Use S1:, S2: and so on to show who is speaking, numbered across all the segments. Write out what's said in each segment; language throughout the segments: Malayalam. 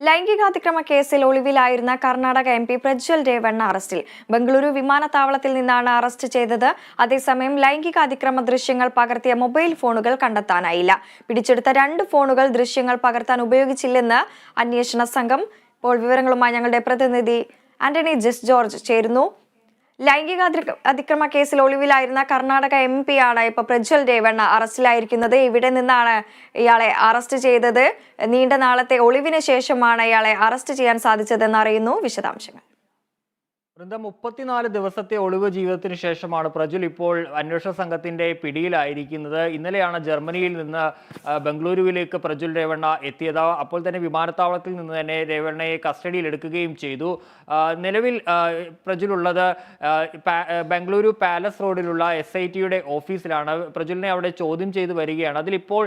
S1: ലൈംഗികാതിക്രമ കേസിൽ ഒളിവിലായിരുന്ന കർണാടക MP പ്രജ്വൽ രേവണ്ണ അറസ്റ്റിൽ. ബംഗളൂരു വിമാനത്താവളത്തിൽ നിന്നാണ് അറസ്റ്റ് ചെയ്തത്. അതേസമയം ലൈംഗികാതിക്രമ ദൃശ്യങ്ങൾ പകർത്തിയ മൊബൈൽ ഫോണുകൾ കണ്ടെത്താനായില്ല. പിടിച്ചെടുത്ത 2 ഫോണുകൾ ദൃശ്യങ്ങൾ പകർത്താൻ ഉപയോഗിച്ചില്ലെന്ന് അന്വേഷണ സംഘം. ഇപ്പോൾ വിവരങ്ങളുമായി ഞങ്ങളുടെ പ്രതിനിധി ആന്റണി ജെസ് ജോർജ് ചേരുന്നു. ലൈംഗികാതിക്രമ കേസിൽ ഒളിവിലായിരുന്ന കർണാടക MP ആണ് ഇപ്പോൾ പ്രജ്വൽ രേവണ്ണ അറസ്റ്റിലായിരിക്കുന്നത്. ഇവിടെ നിന്നാണ് ഇയാളെ അറസ്റ്റ് ചെയ്തത്. നീണ്ട നാളത്തെ ഒളിവിന് ശേഷമാണ് ഇയാളെ അറസ്റ്റ് ചെയ്യാൻ സാധിച്ചതെന്ന് അറിയുന്നു. വിശദാംശങ്ങൾ.
S2: 34 ദിവസത്തെ ഒളിവ് ജീവിതത്തിന് ശേഷമാണ് പ്രജ്വൽ ഇപ്പോൾ അന്വേഷണ സംഘത്തിന്റെ പിടിയിലായിരിക്കുന്നത്. ഇന്നലെയാണ് ജർമ്മനിയിൽ നിന്ന് ബംഗളൂരുവിലേക്ക് പ്രജ്വൽ രേവണ്ണ എത്തിയത്. അപ്പോൾ തന്നെ വിമാനത്താവളത്തിൽ നിന്ന് തന്നെ രേവണ്ണയെ കസ്റ്റഡിയിൽ എടുക്കുകയും ചെയ്തു. നിലവിൽ പ്രജ്വൽ ഉള്ളത് ബംഗളൂരു പാലസ് റോഡിലുള്ള SITയുടെ ഓഫീസിലാണ്. പ്രജ്വലിനെ അവിടെ ചോദ്യം ചെയ്തു വരികയാണ്. അതിലിപ്പോൾ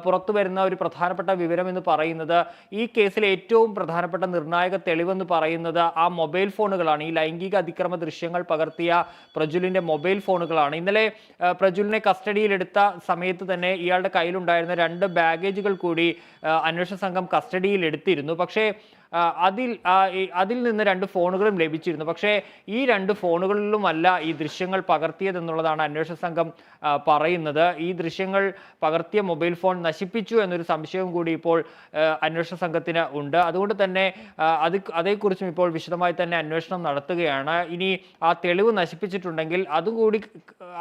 S2: പുറത്തു വരുന്ന ഒരു പ്രധാനപ്പെട്ട വിവരം എന്ന് പറയുന്നത്, ഈ കേസിലെ ഏറ്റവും പ്രധാനപ്പെട്ട നിർണായക തെളിവെന്ന് പറയുന്നത് ആ മൊബൈൽ ഫോണുകളാണ്. ഈ ലൈംഗിക അതിക്രമ ദൃശ്യങ്ങൾ പകർത്തിയ പ്രജ്വലിന്റെ മൊബൈൽ ഫോണുകളാണ്. ഇന്നലെ പ്രജ്വലിനെ കസ്റ്റഡിയിലെടുത്ത സമയത്ത് തന്നെ ഇയാളുടെ കയ്യിലുണ്ടായിരുന്ന 2 ബാഗേജുകൾ കൂടി അന്വേഷണ സംഘം കസ്റ്റഡിയിൽ എടുത്തിരുന്നു. പക്ഷേ അതിൽ നിന്ന് 2 ഫോണുകളും ലഭിച്ചിരുന്നു. പക്ഷേ ഈ 2 ഫോണുകളിലുമല്ല ഈ ദൃശ്യങ്ങൾ പകർത്തിയതെന്നുള്ളതാണ് അന്വേഷണ സംഘം പറയുന്നത്. ഈ ദൃശ്യങ്ങൾ പകർത്തിയ മൊബൈൽ ഫോൺ നശിപ്പിച്ചു എന്നൊരു സംശയവും കൂടി ഇപ്പോൾ അന്വേഷണ സംഘത്തിന് ഉണ്ട്. അതുകൊണ്ട് തന്നെ അതേക്കുറിച്ചും ഇപ്പോൾ വിശദമായി തന്നെ അന്വേഷണം നടത്തുകയാണ്. ഇനി ആ തെളിവ് നശിപ്പിച്ചിട്ടുണ്ടെങ്കിൽ അതുകൂടി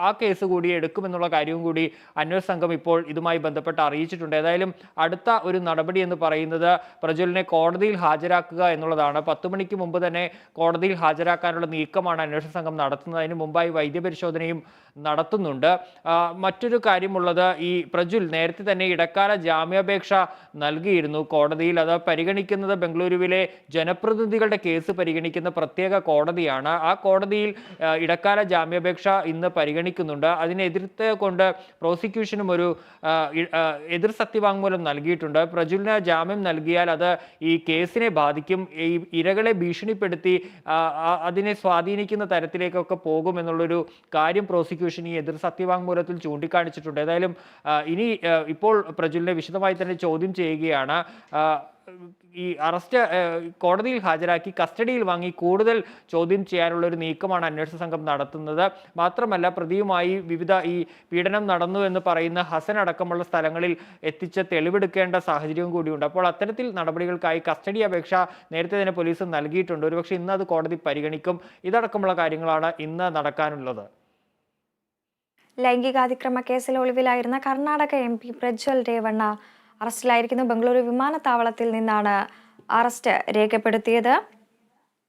S2: ആ കേസ് കൂടി എടുക്കുമെന്നുള്ള കാര്യവും കൂടി അന്വേഷണ സംഘം ഇപ്പോൾ ഇതുമായി ബന്ധപ്പെട്ട് അറിയിച്ചിട്ടുണ്ട്. ഏതായാലും അടുത്ത ഒരു നടപടി എന്ന് പറയുന്നത് പ്രജ്വലിനെ കോടതിയിൽ ഹാജരാക്കുക എന്നുള്ളതാണ്. 10 മണിക്ക് മുമ്പ് തന്നെ കോടതിയിൽ ഹാജരാക്കാനുള്ള നീക്കമാണ് അന്വേഷണ സംഘം നടത്തുന്നത്. അതിന് മുമ്പായി വൈദ്യപരിശോധനയും നടത്തുന്നുണ്ട്. മറ്റൊരു കാര്യമുള്ളത്, ഈ പ്രജ്വൽ നേരത്തെ തന്നെ ഇടക്കാല ജാമ്യാപേക്ഷ നൽകിയിരുന്നു കോടതിയിൽ. അത് പരിഗണിക്കുന്നത് ബംഗളൂരുവിലെ ജനപ്രതിനിധികളുടെ കേസ് പരിഗണിക്കുന്ന പ്രത്യേക കോടതിയാണ്. ആ കോടതിയിൽ ഇടക്കാല ജാമ്യാപേക്ഷ ഇന്ന് പരിഗണിക്കുന്നുണ്ട്. അതിനെതിർത്ത് കൊണ്ട് പ്രോസിക്യൂഷനും ഒരു എതിർ സത്യവാങ്മൂലം നൽകിയിട്ടുണ്ട്. പ്രജ്വലിന് ജാമ്യം നൽകിയാൽ അത് ഈ കേസിനെ ബാധിക്കും. ഈ ഇരകളെ ഭീഷണിപ്പെടുത്തി അതിനെ സ്വാധീനിക്കുന്ന തരത്തിലേക്കൊക്കെ പോകും എന്നുള്ളൊരു കാര്യം പ്രോസിക്യൂഷൻ ഈ എതിർ സത്യവാങ്മൂലത്തിൽ ചൂണ്ടിക്കാണിച്ചിട്ടുണ്ട്. ഏതായാലും ഇനി ഇപ്പോൾ പ്രജ്വലിനെ വിശദമായി തന്നെ ചോദ്യം ചെയ്യുകയാണ്. ഈ അറസ്റ്റ് കോടതിയിൽ ഹാജരാക്കി കസ്റ്റഡിയിൽ വാങ്ങി കൂടുതൽ ചോദ്യം ചെയ്യാനുള്ള ഒരു നീക്കമാണ് അന്വേഷണ സംഘം നടത്തുന്നത്. മാത്രമല്ല, പ്രതിയുമായി വിവിധ ഈ പീഡനം നടന്നു എന്ന് പറയുന്ന ഹസൻ അടക്കമുള്ള സ്ഥലങ്ങളിൽ എത്തിച്ച് തെളിവെടുക്കേണ്ട സാഹചര്യവും കൂടിയുണ്ട്. അപ്പോൾ അത്തരത്തിൽ നടപടികൾക്കായി കസ്റ്റഡി അപേക്ഷ നേരത്തെ തന്നെ പോലീസ് നൽകിയിട്ടുണ്ട്. ഒരുപക്ഷെ ഇന്ന് അത് കോടതി പരിഗണിക്കും. ഇതടക്കമുള്ള കാര്യങ്ങളാണ് ഇന്ന് നടക്കാനുള്ളത്.
S1: ലൈംഗികാതിക്രമ കേസിൽ ഒളിവിലായിരുന്ന കർണാടക MP പ്രജ്വൽ രേവണ്ണ അറസ്റ്റിലായിരിക്കുന്നു. ബംഗളൂരു വിമാനത്താവളത്തിൽ നിന്നാണ് അറസ്റ്റ് രേഖപ്പെടുത്തിയത്.